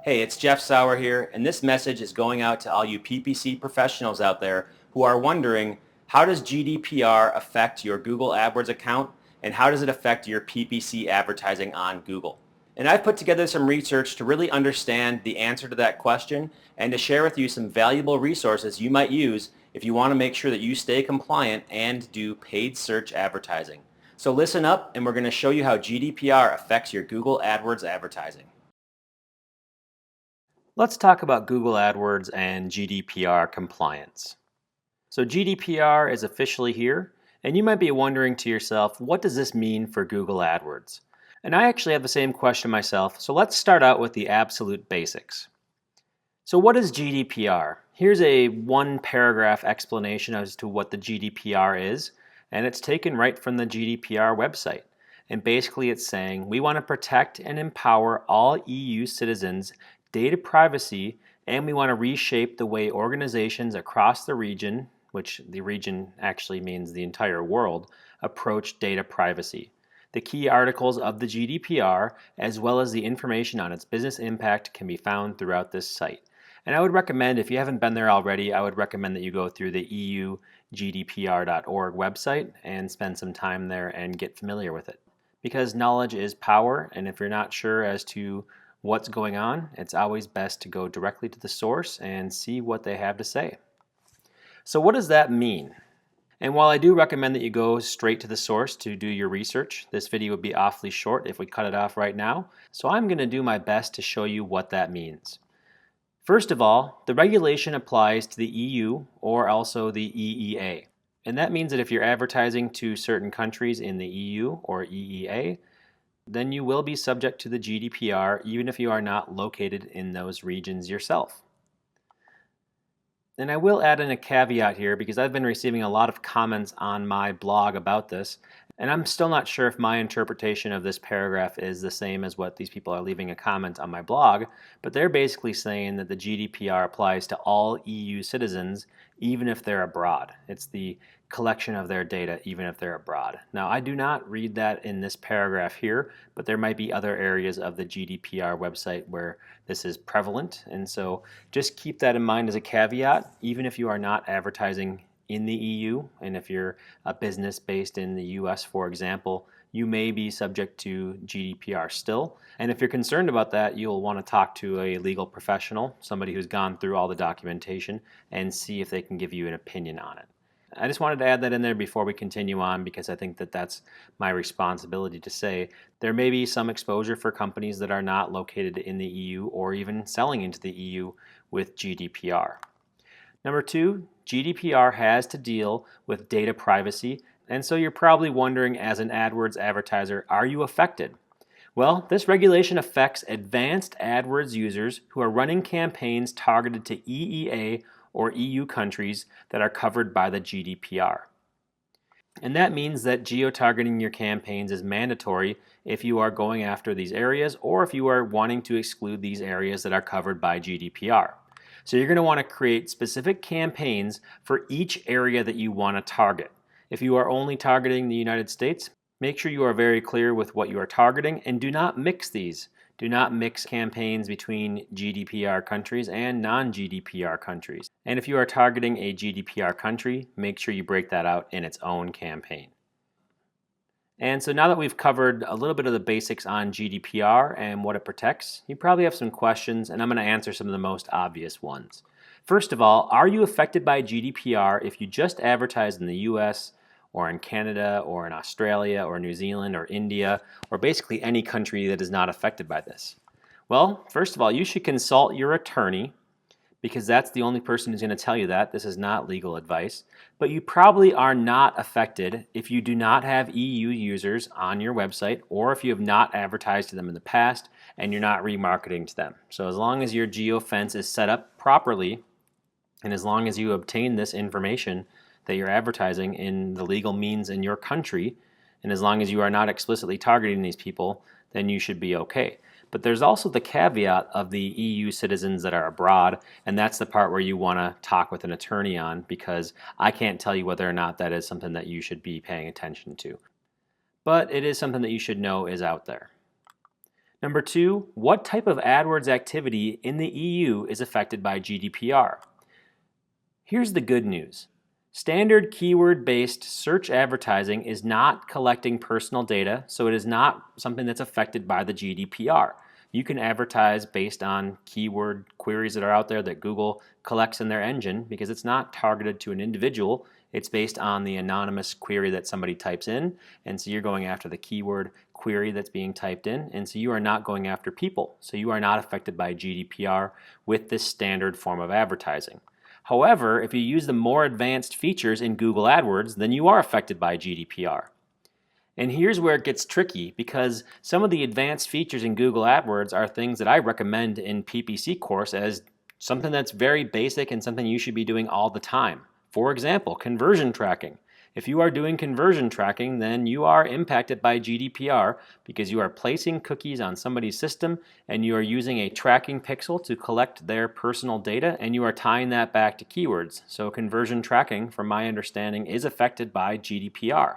Hey, it's Jeff Sauer here, and this message is going out to all you PPC professionals out there who are wondering, how does GDPR affect your Google AdWords account, and how does it affect your PPC advertising on Google? And I've put together some research to really understand the answer to that question and to share with you some valuable resources you might use if you want to make sure that you stay compliant and do paid search advertising. So listen up, and we're going to show you how GDPR affects your Google AdWords advertising. Let's talk about Google AdWords and GDPR compliance. So GDPR is officially here, and you might be wondering to yourself, what does this mean for Google AdWords? And I actually have the same question myself, so let's start out with the absolute basics. So what is GDPR? Here's a one-paragraph explanation as to what the GDPR is, and it's taken right from the GDPR website. And basically it's saying we want to protect and empower all EU citizens' data privacy, and we want to reshape the way organizations across the region, which the region actually means the entire world, approach data privacy. The key articles of the GDPR, as well as the information on its business impact, can be found throughout this site. And I would recommend, if you haven't been there already, I would recommend that you go through the eugdpr.org website and spend some time there and get familiar with it. Because knowledge is power, and if you're not sure as to what's going on, it's always best to go directly to the source and see what they have to say. So what does that mean? And while I do recommend that you go straight to the source to do your research, this video would be awfully short if we cut it off right now, so I'm going to do my best to show you what that means. First of all, the regulation applies to the EU or also the EEA. And that means that if you're advertising to certain countries in the EU or EEA, then you will be subject to the GDPR even if you are not located in those regions yourself. And I will add in a caveat here because I've been receiving a lot of comments on my blog about this, and I'm still not sure if my interpretation of this paragraph is the same as what these people are leaving a comment on my blog, but they're basically saying that the GDPR applies to all EU citizens even if they're abroad. It's the collection of their data even if they're abroad. Now, I do not read that in this paragraph here, but there might be other areas of the GDPR website where this is prevalent, and so just keep that in mind as a caveat. Even if you are not advertising in the EU, and if you're a business based in the US, for example, you may be subject to GDPR still. And if you're concerned about that, you'll want to talk to a legal professional, somebody who's gone through all the documentation, and see if they can give you an opinion on it. I just wanted to add that in there before we continue on because I think that that's my responsibility to say. There may be some exposure for companies that are not located in the EU or even selling into the EU with GDPR. Number two, GDPR has to deal with data privacy, and so you're probably wondering, as an AdWords advertiser, are you affected? Well, this regulation affects advanced AdWords users who are running campaigns targeted to EEA or EU countries that are covered by the GDPR. And that means that geo-targeting your campaigns is mandatory if you are going after these areas or if you are wanting to exclude these areas that are covered by GDPR. So you're going to want to create specific campaigns for each area that you want to target. If you are only targeting the United States, make sure you are very clear with what you are targeting and do not mix these. Do not mix campaigns between GDPR countries and non-GDPR countries. And if you are targeting a GDPR country, make sure you break that out in its own campaign. And so now that we've covered a little bit of the basics on GDPR and what it protects, you probably have some questions, and I'm going to answer some of the most obvious ones. First of all, are you affected by GDPR if you just advertise in the US or in Canada or in Australia or New Zealand or India or basically any country that is not affected by this? Well, first of all, you should consult your attorney because that's the only person who's going to tell you that. This is not legal advice. But you probably are not affected if you do not have EU users on your website or if you have not advertised to them in the past and you're not remarketing to them. So as long as your geofence is set up properly and as long as you obtain this information that you're advertising in the legal means in your country, and as long as you are not explicitly targeting these people, then you should be okay. But there's also the caveat of the EU citizens that are abroad, and that's the part where you want to talk with an attorney on, because I can't tell you whether or not that is something that you should be paying attention to. But it is something that you should know is out there. Number 2, what type of AdWords activity in the EU is affected by GDPR? Here's the good news. Standard keyword-based search advertising is not collecting personal data, so it is not something that's affected by the GDPR. You can advertise based on keyword queries that are out there that Google collects in their engine because it's not targeted to an individual. It's based on the anonymous query that somebody types in, and so you're going after the keyword query that's being typed in, and so you are not going after people. So you are not affected by GDPR with this standard form of advertising. However, if you use the more advanced features in Google AdWords, then you are affected by GDPR. And here's where it gets tricky, because some of the advanced features in Google AdWords are things that I recommend in PPC course as something that's very basic and something you should be doing all the time. For example, conversion tracking. If you are doing conversion tracking, then you are impacted by GDPR because you are placing cookies on somebody's system and you are using a tracking pixel to collect their personal data, and you are tying that back to keywords. So conversion tracking, from my understanding, is affected by GDPR.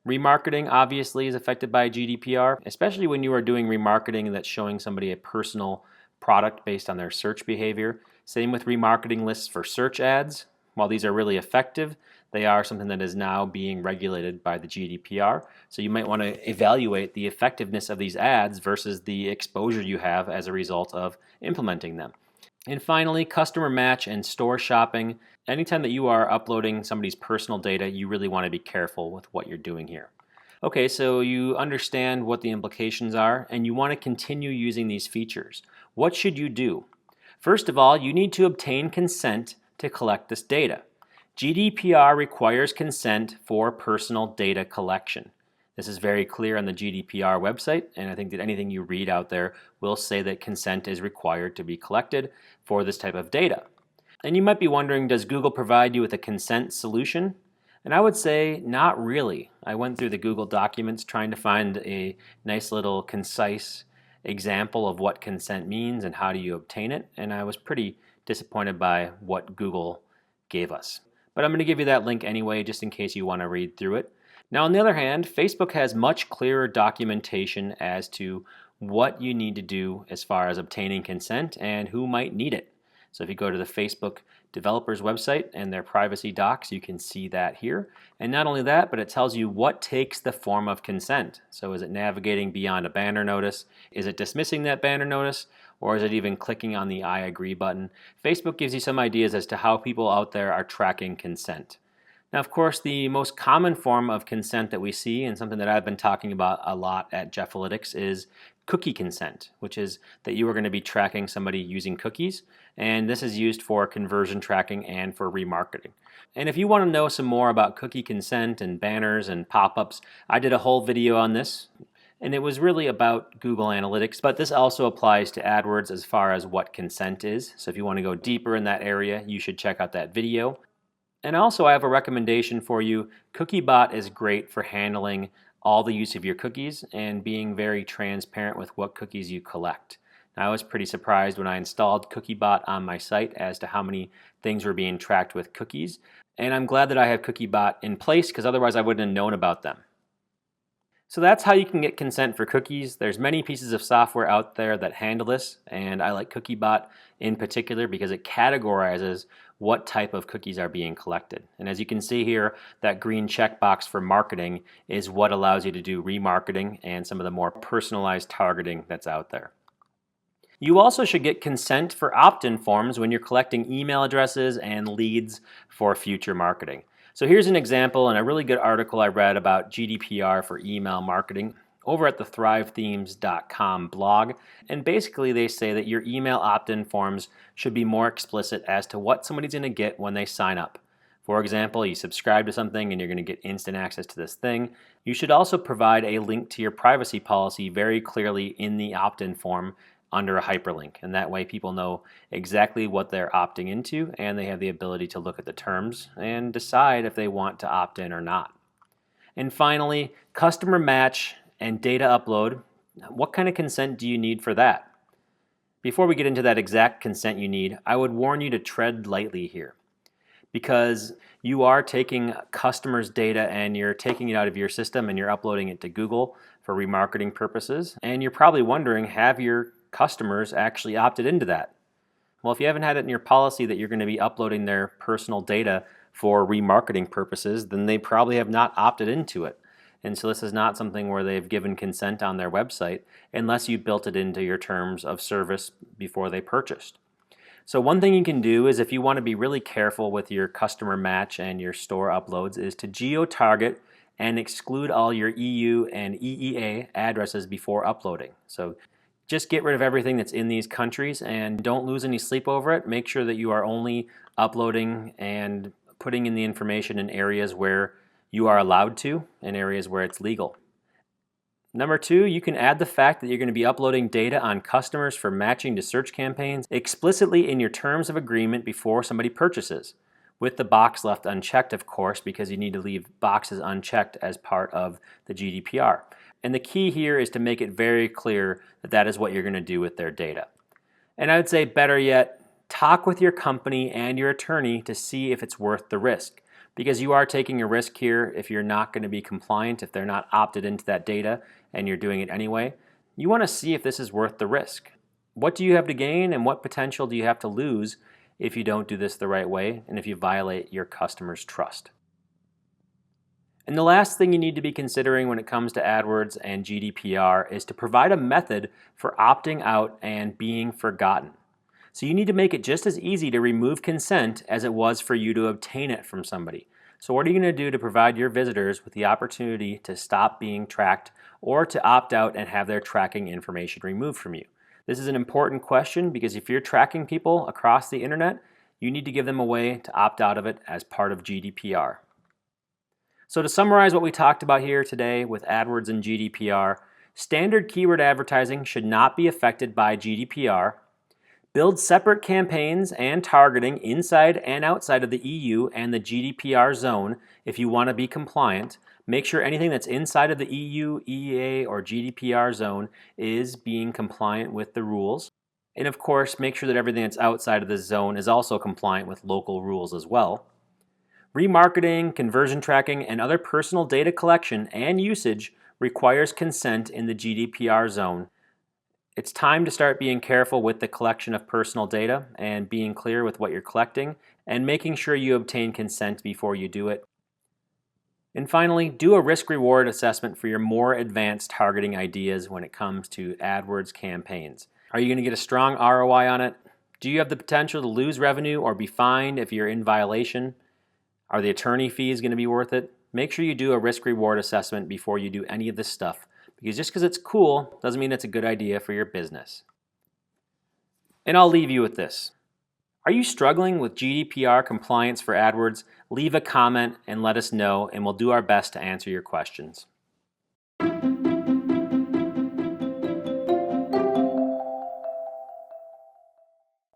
Remarketing obviously is affected by GDPR, especially when you are doing remarketing that's showing somebody a personal product based on their search behavior. Same with remarketing lists for search ads. While these are really effective, they are something that is now being regulated by the GDPR. So you might want to evaluate the effectiveness of these ads versus the exposure you have as a result of implementing them. And finally, customer match and store shopping. Anytime that you are uploading somebody's personal data, you really want to be careful with what you're doing here. Okay, so you understand what the implications are, and you want to continue using these features. What should you do? First of all, you need to obtain consent to collect this data. GDPR requires consent for personal data collection. This is very clear on the GDPR website, and I think that anything you read out there will say that consent is required to be collected for this type of data. And you might be wondering, does Google provide you with a consent solution? And I would say not really. I went through the Google documents trying to find a nice little concise example of what consent means and how do you obtain it, and I was pretty disappointed by what Google gave us. But I'm going to give you that link anyway, just in case you want to read through it. Now, on the other hand, Facebook has much clearer documentation as to what you need to do as far as obtaining consent and who might need it. So if you go to the Facebook developers website and their privacy docs, you can see that here. And not only that, but it tells you what takes the form of consent. So is it navigating beyond a banner notice? Is it dismissing that banner notice? Or is it even clicking on the I agree button? Facebook gives you some ideas as to how people out there are tracking consent. Now, of course, the most common form of consent that we see, and something that I've been talking about a lot at Jeffalytics, is cookie consent, which is that you are going to be tracking somebody using cookies, and this is used for conversion tracking and for remarketing. And if you want to know some more about cookie consent and banners and pop-ups, I did a whole video on this, and it was really about Google Analytics, but this also applies to AdWords as far as what consent is. So if you want to go deeper in that area, you should check out that video. And also I have a recommendation for you. CookieBot is great for handling all the use of your cookies and being very transparent with what cookies you collect. Now, I was pretty surprised when I installed CookieBot on my site as to how many things were being tracked with cookies. And I'm glad that I have CookieBot in place because otherwise I wouldn't have known about them. So that's how you can get consent for cookies. There's many pieces of software out there that handle this, and I like CookieBot in particular because it categorizes what type of cookies are being collected. And as you can see here, that green checkbox for marketing is what allows you to do remarketing and some of the more personalized targeting that's out there. You also should get consent for opt-in forms when you're collecting email addresses and leads for future marketing. So here's an example and a really good article I read about GDPR for email marketing over at the thrivethemes.com blog. And basically they say that your email opt-in forms should be more explicit as to what somebody's going to get when they sign up. For example, you subscribe to something and you're going to get instant access to this thing. You should also provide a link to your privacy policy very clearly in the opt-in form under a hyperlink, and that way people know exactly what they're opting into and they have the ability to look at the terms and decide if they want to opt in or not. And finally, customer match and data upload. What kind of consent do you need for that? Before we get into that exact consent you need, I would warn you to tread lightly here. because you are taking customers' data and you're taking it out of your system and you're uploading it to Google for remarketing purposes. And you're probably wondering, have your customers actually opted into that? Well, if you haven't had it in your policy that you're going to be uploading their personal data for remarketing purposes, then they probably have not opted into it. And so this is not something where they've given consent on their website unless you built it into your terms of service before they purchased. So one thing you can do is, if you want to be really careful with your customer match and your store uploads, is to geo-target and exclude all your EU and EEA addresses before uploading. So just get rid of everything that's in these countries and don't lose any sleep over it. Make sure that you are only uploading and putting in the information in areas where you are allowed to, in areas where it's legal. Number 2, you can add the fact that you're going to be uploading data on customers for matching to search campaigns explicitly in your terms of agreement before somebody purchases, with the box left unchecked, of course, because you need to leave boxes unchecked as part of the GDPR. And the key here is to make it very clear that that is what you're going to do with their data. And I would say, better yet, talk with your company and your attorney to see if it's worth the risk. Because you are taking a risk here if you're not going to be compliant, if they're not opted into that data and you're doing it anyway. You want to see if this is worth the risk. What do you have to gain and what potential do you have to lose if you don't do this the right way and if you violate your customer's trust? And the last thing you need to be considering when it comes to AdWords and GDPR is to provide a method for opting out and being forgotten. So you need to make it just as easy to remove consent as it was for you to obtain it from somebody. So what are you going to do to provide your visitors with the opportunity to stop being tracked or to opt out and have their tracking information removed from you? This is an important question because if you're tracking people across the internet, you need to give them a way to opt out of it as part of GDPR. So to summarize what we talked about here today with AdWords and GDPR, standard keyword advertising should not be affected by GDPR. Build separate campaigns and targeting inside and outside of the EU and the GDPR zone if you want to be compliant. Make sure anything that's inside of the EU, EEA, or GDPR zone is being compliant with the rules. And of course, make sure that everything that's outside of this zone is also compliant with local rules as well. Remarketing, conversion tracking, and other personal data collection and usage requires consent in the GDPR zone. It's time to start being careful with the collection of personal data and being clear with what you're collecting and making sure you obtain consent before you do it. And finally, do a risk-reward assessment for your more advanced targeting ideas when it comes to AdWords campaigns. Are you going to get a strong ROI on it? Do you have the potential to lose revenue or be fined if you're in violation? Are the attorney fees going to be worth it? Make sure you do a risk-reward assessment before you do any of this stuff, because just because it's cool doesn't mean it's a good idea for your business. And I'll leave you with this. Are you struggling with GDPR compliance for AdWords? Leave a comment and let us know, and we'll do our best to answer your questions.